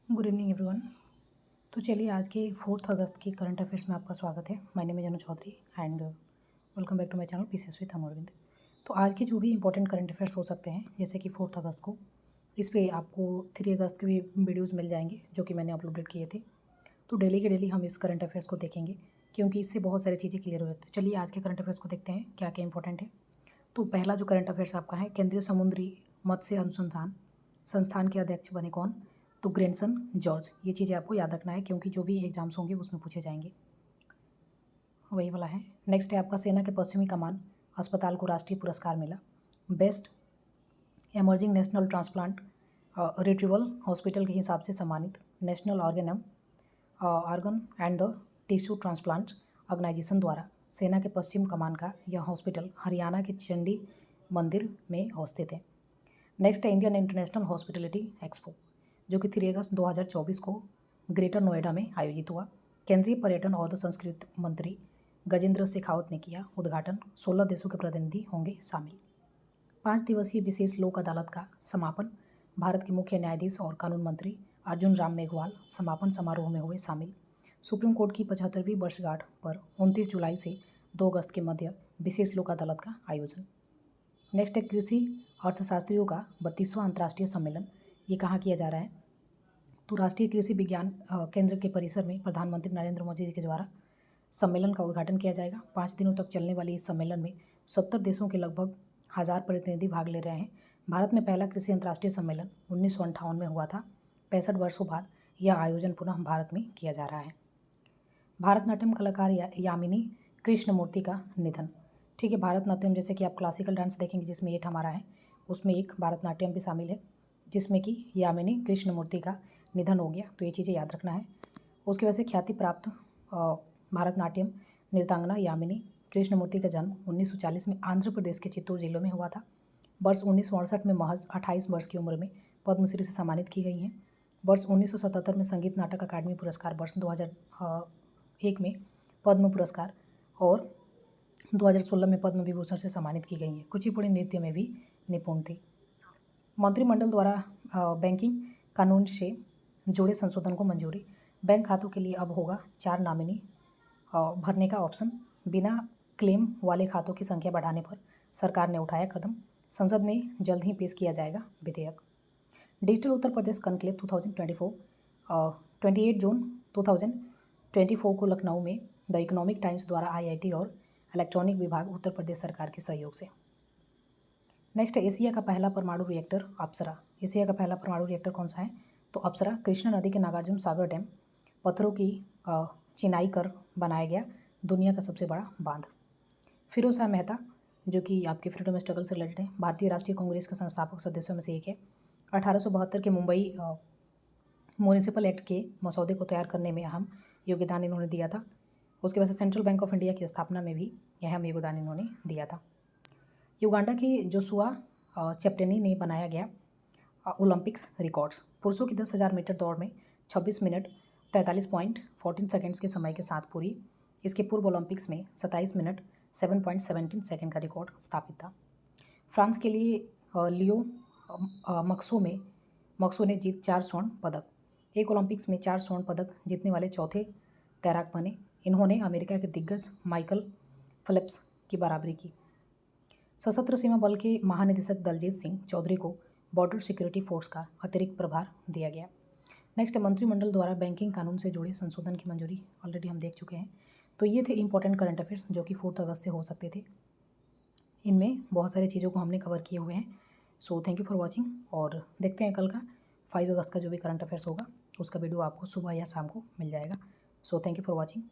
Good evening everyone. तो चलिए आज के 4 अगस्त के करंट अफेयर्स में आपका स्वागत है। My name is Anu Chaudhary and welcome back to my channel PCS with Amarvind. तो आज के जो भी इंपॉर्टेंट करंट अफेयर्स हो सकते हैं, जैसे कि 4 अगस्त को, इस पे आपको 3 अगस्त के भी वीडियोज़ मिल जाएंगे जो कि मैंने अपलोडेड किए थे। तो डेली के डेली हम इस करंट अफेयर्स को देखेंगे क्योंकि इससे बहुत सारी चीज़ें क्लियर हो जाती है। चलिए आज के करंट अफेयर्स को देखते हैं क्या क्या इंपॉर्टेंट है। तो पहला जो करंट अफेयर्स आपका है, केंद्रीय समुद्री मत्स्य अनुसंधान संस्थान के अध्यक्ष बने कौन? तो ग्रैंडसन जॉर्ज। ये चीज़ें आपको याद रखना है क्योंकि जो भी एग्जाम्स होंगे उसमें पूछे जाएंगे, वही वाला है। नेक्स्ट है आपका, सेना के पश्चिमी कमान अस्पताल को राष्ट्रीय पुरस्कार मिला। Best emerging national transplant retrieval hospital के हिसाब से सम्मानित। National organ and the tissue transplant organisation द्वारा सेना के पश्चिम कमान का यह हॉस्पिटल हरियाणा के चंडी मंदिर में अवस्थित है। नेक्स्ट है इंडियन इंटरनेशनल हॉस्पिटलिटी एक्सपो, जो कि 3 अगस्त 2024 को ग्रेटर नोएडा में आयोजित हुआ। केंद्रीय पर्यटन और संस्कृति मंत्री गजेंद्र शेखावत ने किया उद्घाटन। 16 देशों के प्रतिनिधि होंगे शामिल। 5 दिवसीय विशेष लोक अदालत का समापन। भारत के मुख्य न्यायाधीश और कानून मंत्री अर्जुन राम मेघवाल समापन समारोह में हुए शामिल। सुप्रीम कोर्ट की 75वीं वर्षगांठ पर 29 जुलाई से 2 अगस्त के मध्य विशेष लोक अदालत का आयोजन। नेक्स्ट है कृषि अर्थशास्त्रियों का 32वां अंतर्राष्ट्रीय सम्मेलन। ये कहाँ किया जा रहा है? तो राष्ट्रीय कृषि विज्ञान केंद्र के परिसर में प्रधानमंत्री नरेंद्र मोदी जी के द्वारा सम्मेलन का उद्घाटन किया जाएगा। 5 दिनों तक चलने वाले इस सम्मेलन में 70 देशों के लगभग 1000 प्रतिनिधि भाग ले रहे हैं। भारत में पहला कृषि अंतर्राष्ट्रीय सम्मेलन 1958 में हुआ था। 65 वर्षों बाद यह आयोजन पुनः भारत में किया जा रहा है। भारतनाट्यम कलाकार यामिनी कृष्णमूर्ति का निधन। ठीक है, भारतनाट्यम जैसे कि आप क्लासिकल डांस देखेंगे जिसमें 8 हमारा है, उसमें एक भारतनाट्यम भी शामिल है जिसमें कि यामिनी कृष्णमूर्ति का निधन हो गया। तो ये चीज़ें याद रखना है। उसकी वजह से ख्याति प्राप्त भारतनाट्यम नृत्यांगना यामिनी कृष्णमूर्ति का जन्म 1940 में आंध्र प्रदेश के चित्तूर जिले में हुआ था। वर्ष 1968 में महज 28 वर्ष की उम्र में पद्मश्री से सम्मानित की गई हैं। वर्ष 1977 में संगीत नाटक अकादमी पुरस्कार, वर्ष 2001 में पद्म पुरस्कार और 2016 में पद्म विभूषण से सम्मानित की गई हैं। कुचिपुड़ी नृत्य में भी निपुण थी। मंत्रिमंडल द्वारा बैंकिंग कानून से जुड़े संशोधन को मंजूरी। बैंक खातों के लिए अब होगा 4 नॉमिनी भरने का ऑप्शन। बिना क्लेम वाले खातों की संख्या बढ़ाने पर सरकार ने उठाया कदम। संसद में जल्द ही पेश किया जाएगा विधेयक। डिजिटल उत्तर प्रदेश कॉन्क्लेव 2024 28 जून 2024 को लखनऊ में द इकोनॉमिक टाइम्स द्वारा आईआईटी और इलेक्ट्रॉनिक विभाग उत्तर प्रदेश सरकार के सहयोग से। नेक्स्ट है एशिया का पहला परमाणु रिएक्टर अप्सरा। एशिया का पहला परमाणु रिएक्टर कौन सा है? तो अप्सरा कृष्णा नदी के नागार्जुन सागर डैम पत्थरों की चिनाई कर बनाया गया दुनिया का सबसे बड़ा बांध। फिरोज शाह मेहता, जो कि आपके फ्रीडम स्ट्रगल से रिलेटेड है, भारतीय राष्ट्रीय कांग्रेस के संस्थापक सदस्यों में से एक है। 1872 के मुंबई म्यूनिसिपल एक्ट के मसौदे को तैयार करने में अहम योगदान इन्होंने दिया था। उसके बाद से सेंट्रल बैंक ऑफ इंडिया की स्थापना में भी अहम योगदान इन्होंने दिया था। युगांडा की जोशुआ चेप्टेनी ने बनाया गया ओलंपिक्स रिकॉर्ड्स। पुरुषों की 10,000 मीटर दौड़ में 26 मिनट 43.14 सेकेंड्स के समय के साथ पूरी। इसके पूर्व ओलंपिक्स में 27 मिनट 7.17 सेकेंड का रिकॉर्ड स्थापित था। फ्रांस के लिए लियो मक्सो ने जीत 4 स्वर्ण पदक। एक ओलंपिक्स में 4 स्वर्ण पदक जीतने वाले चौथे तैराक बने। इन्होंने अमेरिका के दिग्गज माइकल फेल्प्स की बराबरी की। सशस्त्र सीमा बल के महानिदेशक दलजीत सिंह चौधरी को बॉर्डर सिक्योरिटी फोर्स का अतिरिक्त प्रभार दिया गया। नेक्स्ट, मंत्रिमंडल द्वारा बैंकिंग कानून से जुड़े संशोधन की मंजूरी ऑलरेडी हम देख चुके हैं। तो ये थे इंपॉर्टेंट करंट अफेयर्स जो कि 4 अगस्त से हो सकते थे। इनमें बहुत सारी चीज़ों को हमने कवर किए हुए हैं। So thank you for watching और देखते हैं कल का 5 अगस्त का जो भी करंट अफेयर्स होगा उसका वीडियो आपको सुबह या शाम को मिल जाएगा। So thank you for watching.